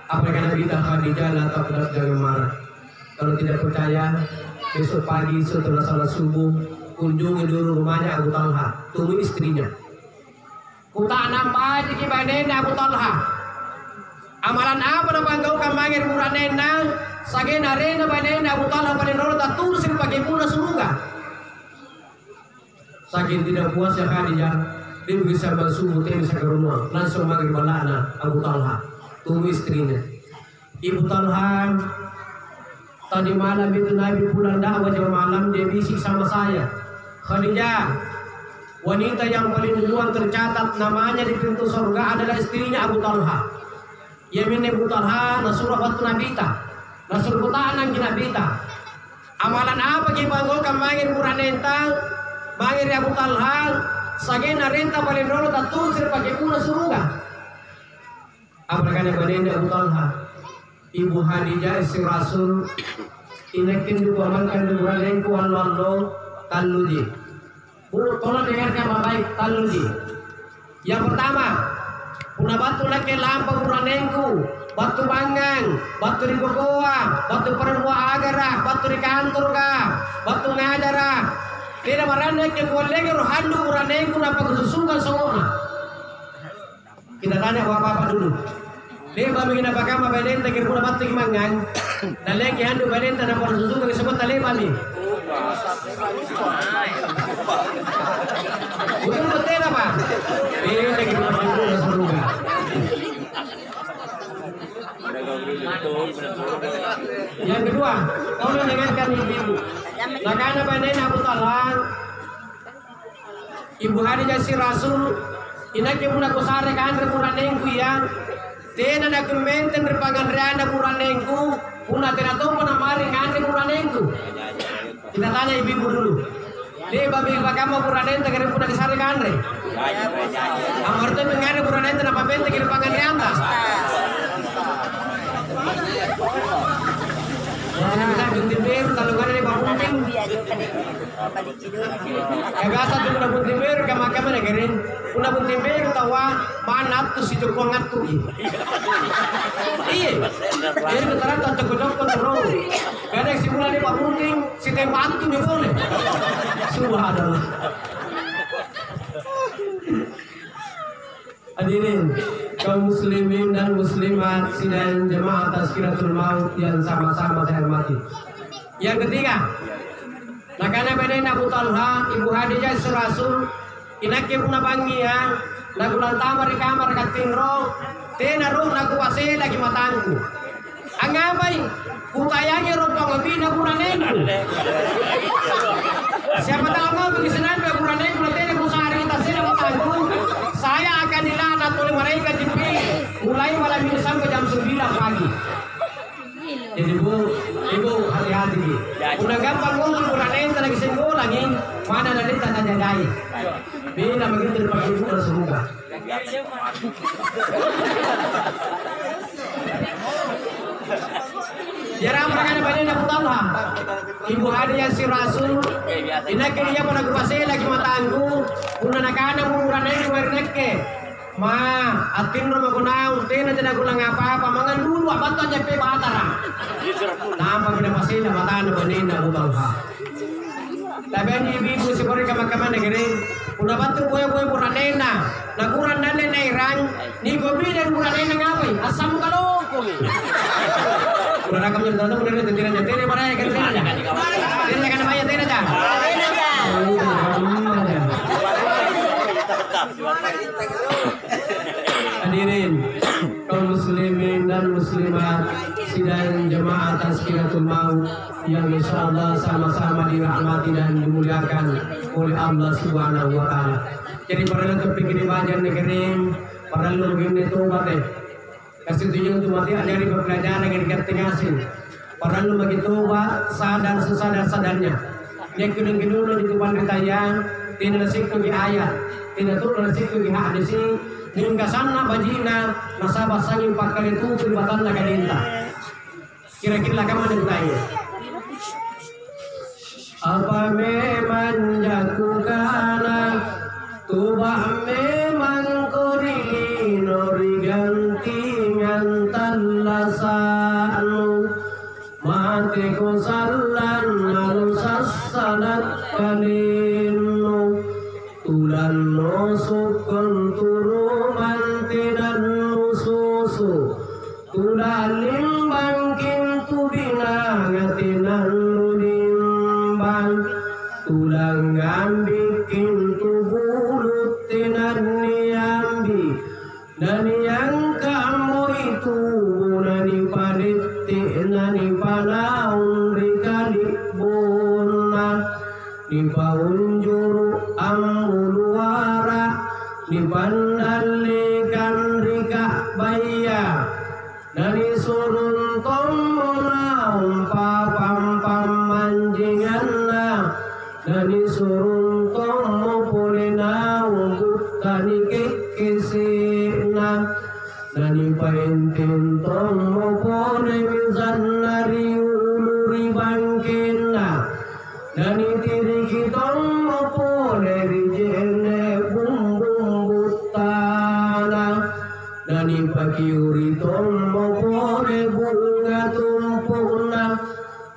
Apa yang kita Khadijah lantas jangan marah. Kalau tidak percaya, besok pagi setelah salat subuh kunjungi dulu rumahnya Abu Talha, tunggu istrinya. Kutak nampak di kibanena Abu Talha. Amalan apa na banggau kamangir muranena sagena rena banena Abu Talha panenoro tatur sing pakai puna surga. Saking tidak puas ya Khadijah, dia bisa subuh dia bisa ke rumah, langsung maghrib balana Abu Talha, tunggu istrinya. Ibu Talha, tadi malam itu Nabi pulang dakwah jam malam dia bisik sama saya. Khadijah, wanita yang paling duluan tercatat namanya di pintu surga adalah istrinya Abu Talha. Yamin Abu Talha nasurah waktu nabita, nasur butaan nabita. Amalan apa kibanggol kamangir muranenta, mangir Abu Talha, sagena renta paling dulu tatur sir pakai puna surga. Apa kan yang Abu Talha? Ibu Khadijah istri Rasul inakin juga makan muranengku wallo taluji. Tolong dengarkan baik taluji. Yang pertama, puna batu laki lampa muranengku, batu bangang, batu di gogoa, batu perempuan agarah, batu di kantor kah, batu ngajarah. Tidak marane ke kolege rohandu muranengku napa kesusungan semua. Kita tanya bapak-bapak dulu. Dia kami kena pakai apa balen tak kira puna batu mangan. Dan lagi handu balen tak napa kesusungan disebut tali kami. Betul betul apa? Dia lagi puna batu surga. Yang kedua, tolong dengarkan ibu. Nakana balen Abu Talha, Ibu Khadijah si Rasul, inake puna kusare kan repuranengku ya. Tena na kumenten repangandriana puranengku, puna tena to puna mari ngante puranengku. Kita tanya ibu dulu. Dia babi bakama puranen ta kare puna disare kanre. Amarte mengare puranen ta apa bente kire pangandrianta. Kita buntin beru kalau ada di buntin. Kagasa tu puna buntin beru kama kama negerin. Puna buntin beru tawa manat tu si Joko ngatu. Iya. Jadi beneran tak cocok terus. Kada si puna di buntin si tempat tu ni boleh. Subhanallah. Hadirin kaum muslimin dan muslimat sidang jemaah Tazkiratul Maut yang sama-sama saya hormati. Yang ketiga, nakana benen Abu Talha, Ibu Khadijah Rasul, inake puna bangia, nagulan tamar di kamar katinro, tena roh naku pasel lagi matangku. Angabay, kutayanya roh pangabina puranenku. Siapa tahu mau begitu nanti puranenku nanti kusari tasir matangku. Saya akan dilaknat oleh mereka Jibril mulai malam ini sampai jam 9 pagi. Jadi ibu hati-hati. Udah gampang ngomong Quran lagi sembuh lagi mana nanti tanda jadai. Bila begitu dipakai ibu dan semoga. Jarang mereka banyak Abu Talha, Ibu Khadijah si Rasul, inake dia pada kupase lagi matangku, una nakana muraneng warneke, Ma, atin ro magunaw, tina dyan ako lang apa-apa, mga lulu, abato dyan pe batara. Nampak pinapasila, matano ba nina, ubang ha. Tapi ang ibibu si Kori kamakaman na gini, una bato buhay-buhay puranena, naguran na na irang, ni gobilan puranena nga ba, asam ka lokong. Una na kami yung tanong, muna rin, tira dyan, tira maraya, tira dyan. Tira ka na maya, tira dyan. Hadirin kaum muslimin dan muslimat sidang jemaah Tazkiratul Maut yang insyaallah sama-sama dirahmati dan dimuliakan oleh Allah Subhanahu wa taala. Jadi para topik ini bagian negeri para login itu mati. Kasih tujuan itu mati ada dari pelajaran yang dikatakan para lu begitu sadar sesadar-sadarnya. Yang kedua-kedua itu pandai tidak sikut di ayat, tidak turun sikut di hadis hingga sana bajina nasabah sanging pakal itu peribatan lagadinta. Kira-kira kamu ada tanya. Apa memang jakukana tubah memang korilino rigantingan talasanu mati ko sallan nalusasanat kalinu tulan nosukon turuman tinan nususu tulan bangking tubinangatinan lulimbang tulang ambikin tubulut tinan niambi dan yang kamu itu nani palitti nani panaun rikali buna ni paunjuru amuluara ni pandalikan rika baya nani surun tomonaum papam pamanjinganna nani surun tomo pulinau gutani kekisina nani paintin tomo pone mizannari uluri bangkina nani tiriki tomo pone rijene bumbum butana nani pakiuri tomo pone bunga tumpuna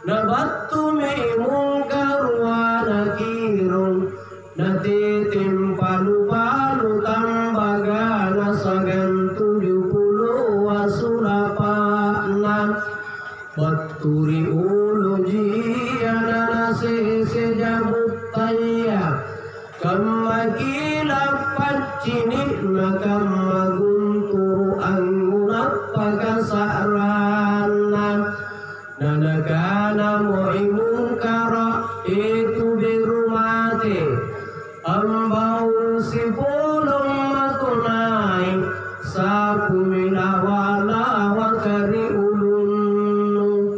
nabatu mimungkar wana kirung natitim palu-palu tambaga nasagan 70 wasulapana baturi ulu jiana nasi sejabut taya kamakila pacini nakama gunturu angunap pagkasarana nanagana mo imungkara itu birumate ambau si pulong matunay sa puminawala wakari ulun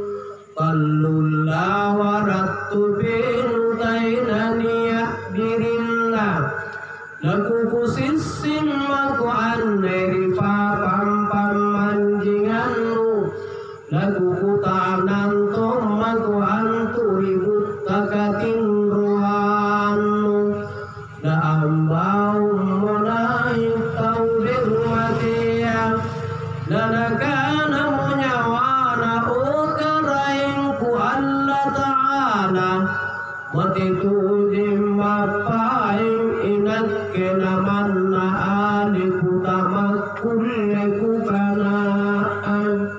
palulawaratu pinutay naniya birinna nakukusisin makuan neri papampamanjinganmu nagukutanan tomakuan turibut takating ruhanu na ambaw mo na ikaw birmatia na nagana mo nyawana o karaing ku Allah Ta'ala matitudim mapaing inat kenaman na aliputamak kuliku kanaan.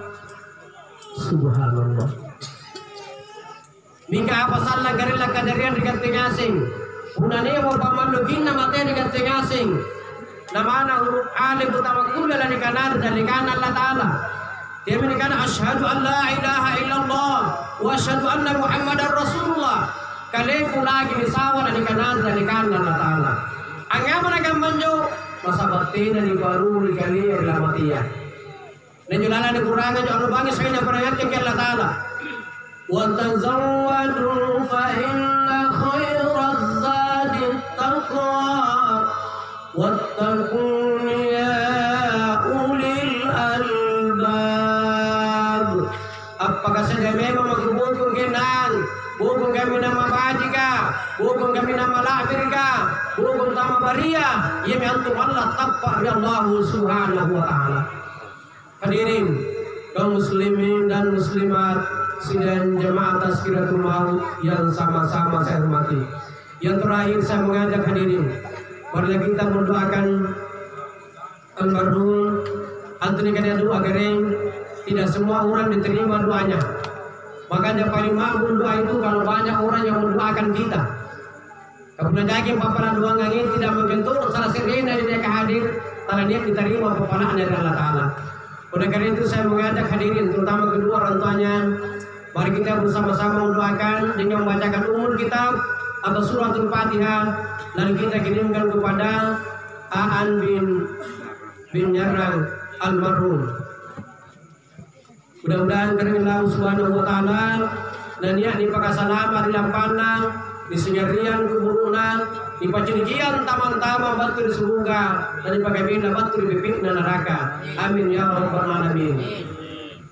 Subhanallah. Mika apa salah garila kadarian diganting asing. Unani mo pamanlugin na mate diganting asing. Namana huruf alif utama kulla ni kanar dalikan Allah Taala. Dia menikana asyhadu an la ilaha illallah wa asyhadu anna Muhammadar Rasulullah. Kale lagi misawan ni kanar dalikan Allah Taala. Angama nagambanjo masabati na ni baru ni kali ilamatia. Nenjulala ni kurangan jo anu bangis kanya perayaan ke Allah Taala. Wa tazawwadu fa inna khairaz zadi taqwa wattaqun ya ulil albab. Apakah saja memang magbubog kenang bugo bukan kami nama bajika, bukan kami nama lakirka, bukan nama baria, ia antum Allah tapak ya Allah subhanahu wa ta'ala. Hadirin kaum muslimin dan muslimat sidang jemaah Tazkiratul Maut yang sama-sama saya hormati. Yang terakhir saya mengajak hadirin, marilah kita mendoakan almarhum Antoni Kadiadu Agareng. Tidak semua orang diterima doanya. Makanya paling makbul doa itu kalau banyak orang yang mendoakan kita. Karena daging paparan doa ngangin tidak mengentur salah sering dari dia hadir, karena dia diterima paparan dari Allah Ta'ala. Oleh karena itu saya mengajak hadirin, terutama kedua orang tuanya, mari kita bersama-sama mendoakan dengan membacakan umul kitab atau suratul Fatihah, lalu kita kirimkan kepada Aan bin Nyarang almarhum. Mudah-mudahan karena Allah Subhanahu wa ta'ala dan ya di pakasalama di lampana di segerian kuburuna di pacirigian taman-taman batu di surga dan di pakabina batu di pipitna neraka. Amin ya rabbal alamin.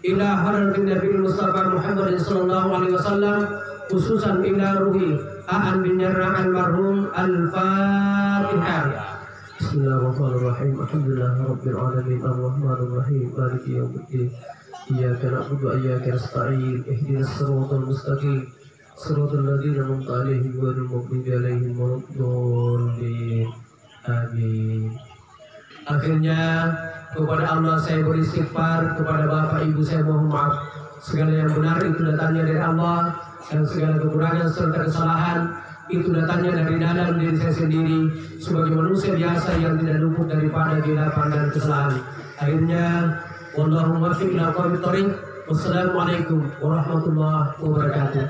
Ila hadratin Nabi Mustafa Muhammad sallallahu alaihi wasallam, khususan ila ruhi Aan bin Nyarang almarhum. Al-Fatihah. Bismillahirrahmanirrahim. Alhamdulillahirabbil alamin arrahmanir rahim maliki yaumiddin. Iyyaka na'budu wa iyyaka nasta'in. Ihdinas siratal mustaqim. Siratal ladzina an'amta 'alaihim ghairil maghdubi 'alaihim waladdallin. Amin. Akhirnya kepada Allah saya beristighfar, kepada Bapak Ibu saya mohon maaf. Segala yang benar itu datangnya dari Allah, dan segala kekurangan serta kesalahan itu datangnya dari dalam diri saya sendiri sebagai manusia biasa yang tidak luput daripada kesilapan dan kesalahan. Akhirnya Wallahumma fi'na qawmi tariq. Wassalamualaikum warahmatullahi wabarakatuh.